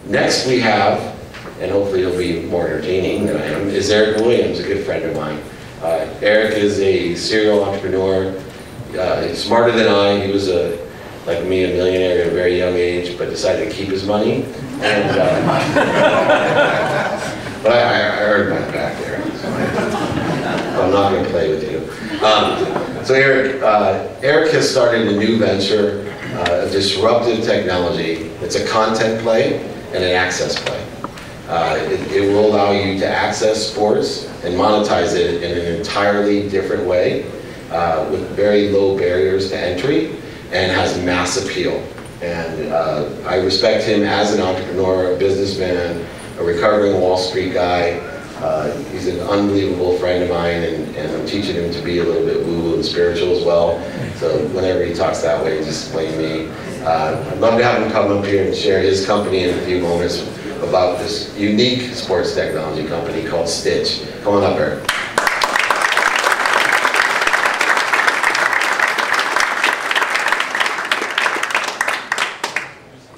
Next we have, and hopefully he'll be more entertaining than I am, is Eric Williams, a good friend of mine. Eric is a serial entrepreneur. He's smarter than I. He was, like me, a millionaire at a very young age, but decided to keep his money. And, but I earned my back there. So I'm not going to play with you. So Eric has started a new venture, a disruptive technology. It's a content play and an access play. It will allow you to access sports and monetize it in an entirely different way, with very low barriers to entry, and has mass appeal. And I respect him as an entrepreneur, a businessman, a recovering Wall Street guy. He's an unbelievable friend of mine, and I'm teaching him to be a little bit woo-woo and spiritual as well. So whenever he talks that way, just blame me. I'd love to have him come up here and share his company in a few moments about this unique sports technology company called Stitch. Come on up, Eric.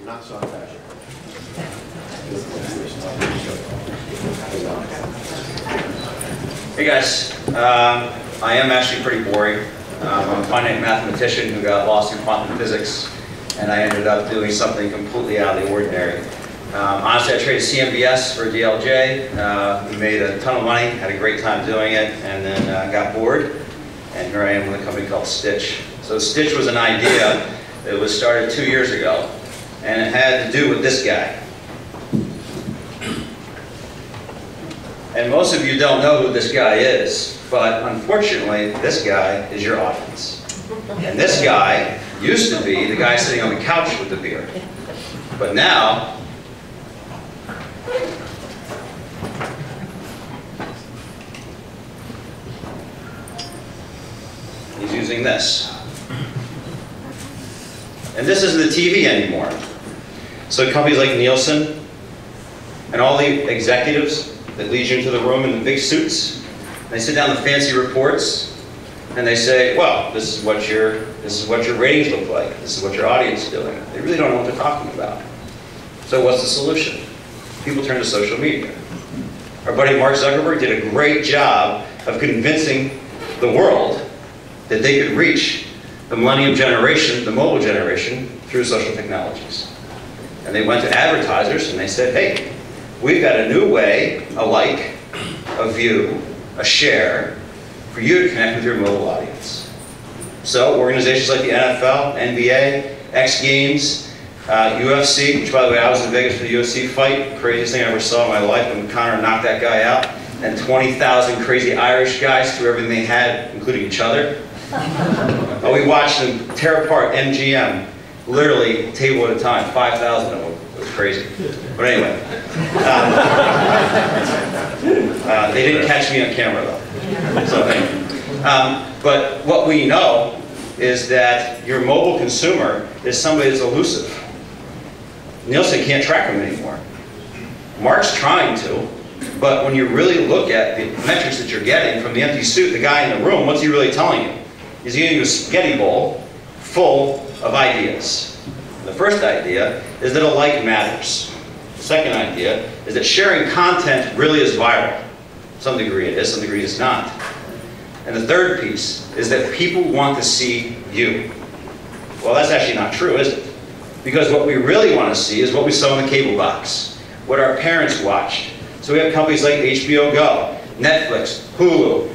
Not so fast. Hey guys, I am actually pretty boring. I'm a finite mathematician who got lost in quantum physics, and I ended up doing something completely out of the ordinary. Honestly, I traded CMBS for DLJ. We made a ton of money, had a great time doing it, and then got bored, and here I am with a company called Stitch. So Stitch was an idea that was started 2 years ago, and it had to do with this guy. And most of you don't know who this guy is, but unfortunately, this guy is your audience. And this guy used to be the guy sitting on the couch with the beer. But now, he's using this. And this isn't the TV anymore. So companies like Nielsen and all the executives that lead you into the room in the big suits, they sit down the fancy reports, and they say, well, this is what your ratings look like. This is what your audience is doing. They really don't know what they're talking about. So what's the solution? People turn to social media. Our buddy Mark Zuckerberg did a great job of convincing the world that they could reach the millennium generation, the mobile generation, through social technologies. And they went to advertisers and they said, hey, we've got a new way, a like, a view, a share, for you to connect with your mobile audience. So organizations like the NFL, NBA, X Games, UFC, which by the way, I was in Vegas for the UFC fight, craziest thing I ever saw in my life when Conor knocked that guy out, and 20,000 crazy Irish guys threw everything they had, including each other. We watched them tear apart MGM, literally table at a time, 5,000 of them. It was crazy. But anyway, they didn't catch me on camera though. So anyway. But what we know is that your mobile consumer is somebody that's elusive. Nielsen can't track them anymore. Mark's trying to, but when you really look at the metrics that you're getting from the empty suit, the guy in the room, what's he really telling you? He's giving you a spaghetti bowl full of ideas. The first idea is that a like matters. The second idea is that sharing content really is viral. To some degree it is, some degree it's not. And the third piece is that people want to see you. Well, that's actually not true, is it? Because what we really want to see is what we saw in the cable box, what our parents watched. So we have companies like HBO Go, Netflix, Hulu.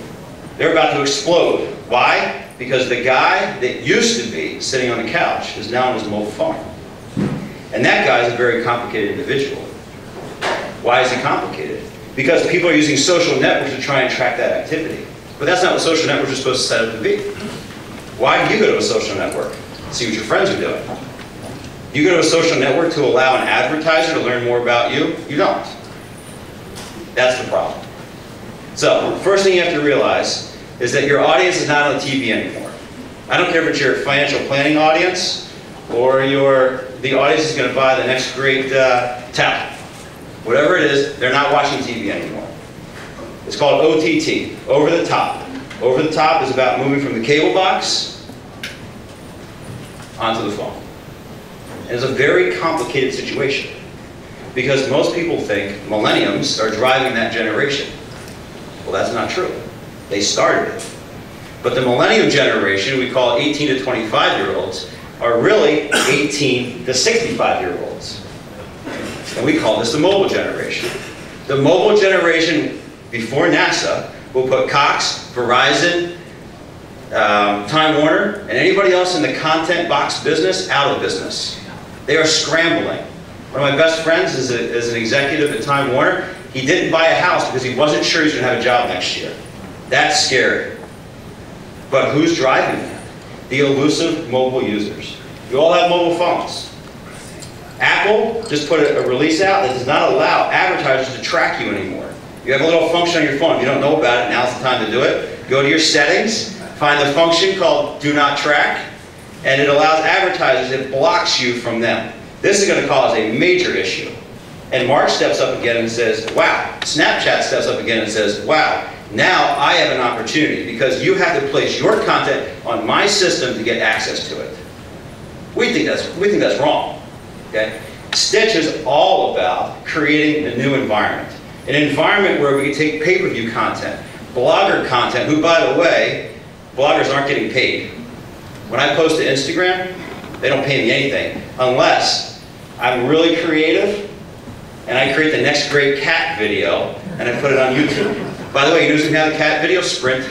They're about to explode. Why? Because the guy that used to be sitting on the couch is now on his mobile phone. And that guy is a very complicated individual. Why is he complicated? Because people are using social networks to try and track that activity. But that's not what social networks are supposed to set up to be. Why do you go to a social network? See what your friends are doing. You go to a social network to allow an advertiser to learn more about you? You don't. That's the problem. So, the first thing you have to realize is that your audience is not on TV anymore. I don't care if it's your financial planning audience or the audience is going to buy the next great tablet. Whatever it is, they're not watching TV anymore. It's called OTT, over the top. Over the top is about moving from the cable box onto the phone. And it's a very complicated situation. because most people think millenniums are driving that generation. Well, that's not true. They started it. But the millennium generation, we call 18 to 25-year-olds, are really 18 to 65-year-olds. And we call this the mobile generation. The mobile generation before NASA will put Cox, Verizon, Time Warner, and anybody else in the content box business out of business. They are scrambling. One of my best friends is an executive at Time Warner. He didn't buy a house because he wasn't sure he was going to have a job next year. That's scary. But who's driving that? The elusive mobile users. You all have mobile phones. Apple just put a release out that does not allow advertisers to track you anymore. You have a little function on your phone. If you don't know about it, now's the time to do it. Go to your settings, find the function called Do Not Track, and it allows advertisers, it blocks you from them. This is going to cause a major issue. And Mark steps up again and says, wow. Snapchat steps up again and says, wow, now I have an opportunity because you have to place your content on my system to get access to it. We think that's wrong. Okay? Stitch is all about creating a new environment. An environment where we can take pay-per-view content, blogger content, who, by the way, bloggers aren't getting paid. When I post to Instagram, they don't pay me anything unless I'm really creative and I create the next great cat video and I put it on YouTube. By the way, you know who's going to have the cat video? Sprint.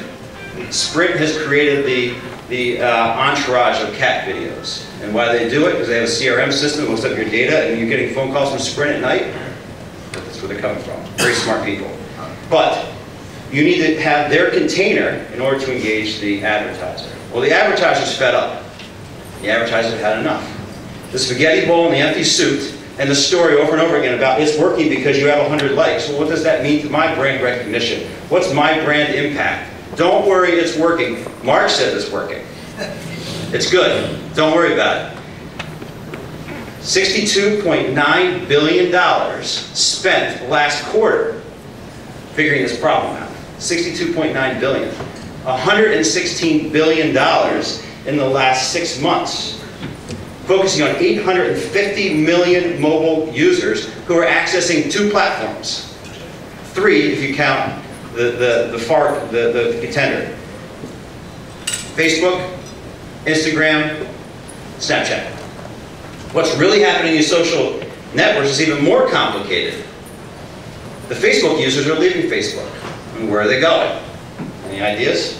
Sprint has created the entourage of cat videos. And why they do it? Because they have a CRM system that looks up your data and you're getting phone calls from Sprint at night. That's where they're coming from. Very smart people. But you need to have their container in order to engage the advertiser. Well, the advertiser's fed up. The advertiser's had enough. The spaghetti bowl and the empty suit and the story over and over again about it's working because you have 100 likes. Well, what does that mean to my brand recognition? What's my brand impact? Don't worry, it's working. Mark says it's working. It's good. Don't worry about it. $62.9 billion spent last quarter figuring this problem out. $62.9 billion. $116 billion in the last 6 months. Focusing on 850 million mobile users who are accessing 2 platforms. 3 if you count the contender. Facebook, Instagram, Snapchat. What's really happening in these social networks is even more complicated. The Facebook users are leaving Facebook. And where are they going? Any ideas?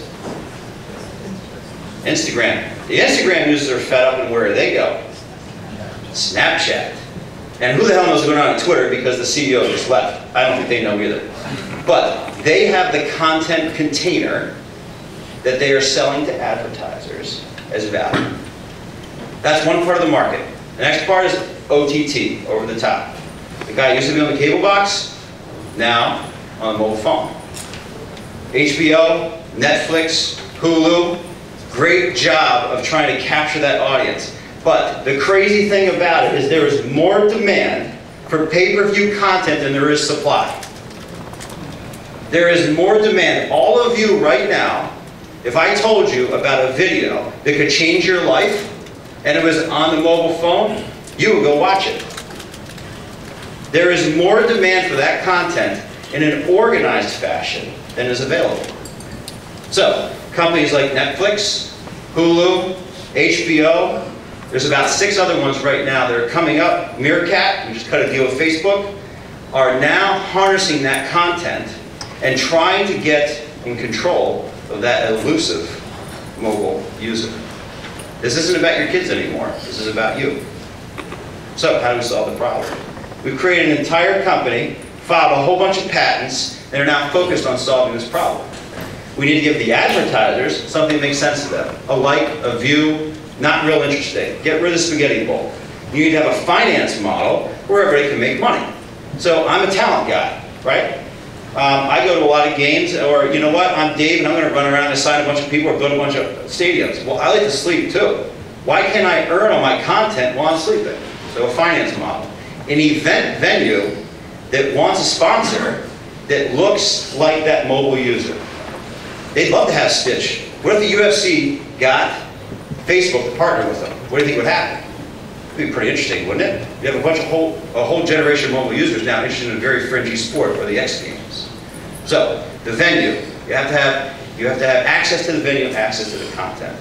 Instagram. The Instagram users are fed up, and where are they going? Snapchat. And who the hell knows what's going on Twitter because the CEO just left. I don't think they know either. But they have the content container that they are selling to advertisers as value. That's one part of the market. The next part is OTT, over the top. The guy used to be on the cable box, now on the mobile phone. HBO, Netflix, Hulu, great job of trying to capture that audience. But the crazy thing about it is there is more demand for pay-per-view content than there is supply. There is more demand. All of you right now, if I told you about a video that could change your life, and it was on the mobile phone, you would go watch it. There is more demand for that content in an organized fashion than is available. So, companies like Netflix, Hulu, HBO, there's about 6 other ones right now that are coming up. Meerkat, we just cut a deal with Facebook, are now harnessing that content and trying to get in control of that elusive mobile user. This isn't about your kids anymore. This is about you. So, how do we solve the problem? We've created an entire company, filed a whole bunch of patents, and are now focused on solving this problem. We need to give the advertisers something that makes sense to them. A like, a view, not real interesting. Get rid of the spaghetti bowl. You need to have a finance model where everybody can make money. So I'm a talent guy, right? I go to a lot of games, or you know what, I'm Dave and I'm going to run around and sign a bunch of people or build a bunch of stadiums. Well, I like to sleep too. Why can't I earn on my content while I'm sleeping? So a finance model. An event venue that wants a sponsor that looks like that mobile user. They'd love to have Stitch. What if the UFC got Facebook to partner with them? What do you think would happen? It'd be pretty interesting, wouldn't it? You have a whole generation of mobile users now interested in a very fringy sport, or the X Games. So, the venue. You have to have access to the venue, access to the content.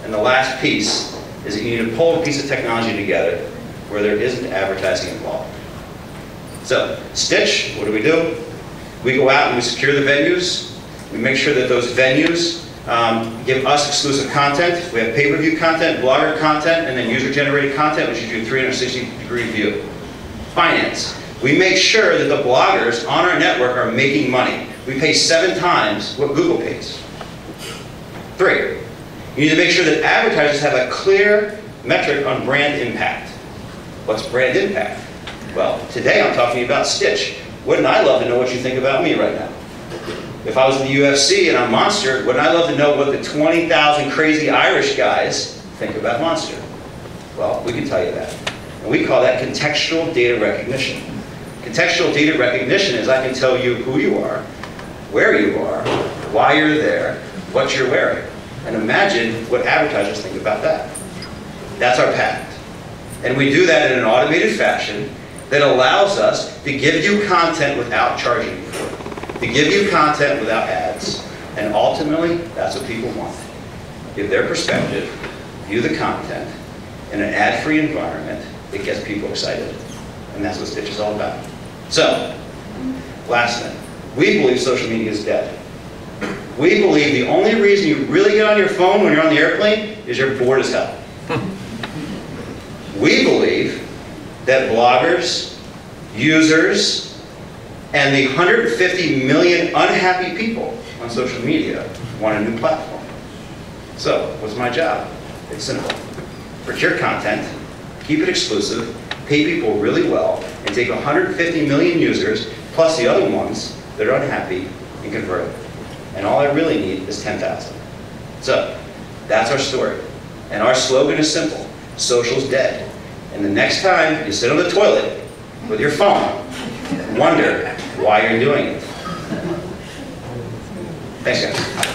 And the last piece is that you need to pull a piece of technology together where there isn't advertising involved. So, Stitch, what do? We go out and we secure the venues. We make sure that those venues give us exclusive content. We have pay-per-view content, blogger content, and then user-generated content, which you do 360-degree view. Finance. We make sure that the bloggers on our network are making money. We pay 7 times what Google pays. 3, you need to make sure that advertisers have a clear metric on brand impact. What's brand impact? Well, today I'm talking about Stitch. Wouldn't I love to know what you think about me right now? If I was in the UFC and I'm Monster, wouldn't I love to know what the 20,000 crazy Irish guys think about Monster? Well, we can tell you that. And we call that contextual data recognition. Contextual data recognition is I can tell you who you are, where you are, why you're there, what you're wearing. And imagine what advertisers think about that. That's our patent. And we do that in an automated fashion that allows us to give you content without charging you for it, to give you content without ads. And ultimately, that's what people want. Give their perspective, view the content in an ad-free environment that gets people excited. And that's what Stitch is all about. So, last thing. We believe social media is dead. We believe the only reason you really get on your phone when you're on the airplane is you're bored as hell. We believe that bloggers, users, and the 150 million unhappy people on social media want a new platform. So, what's my job? It's simple. Procure content, keep it exclusive, pay people really well, and take 150 million users, plus the other ones that are unhappy, and convert them. And all I really need is 10,000. So, that's our story. And our slogan is simple. Social's dead. And the next time you sit on the toilet with your phone, wonder why you're doing it. Thanks, guys.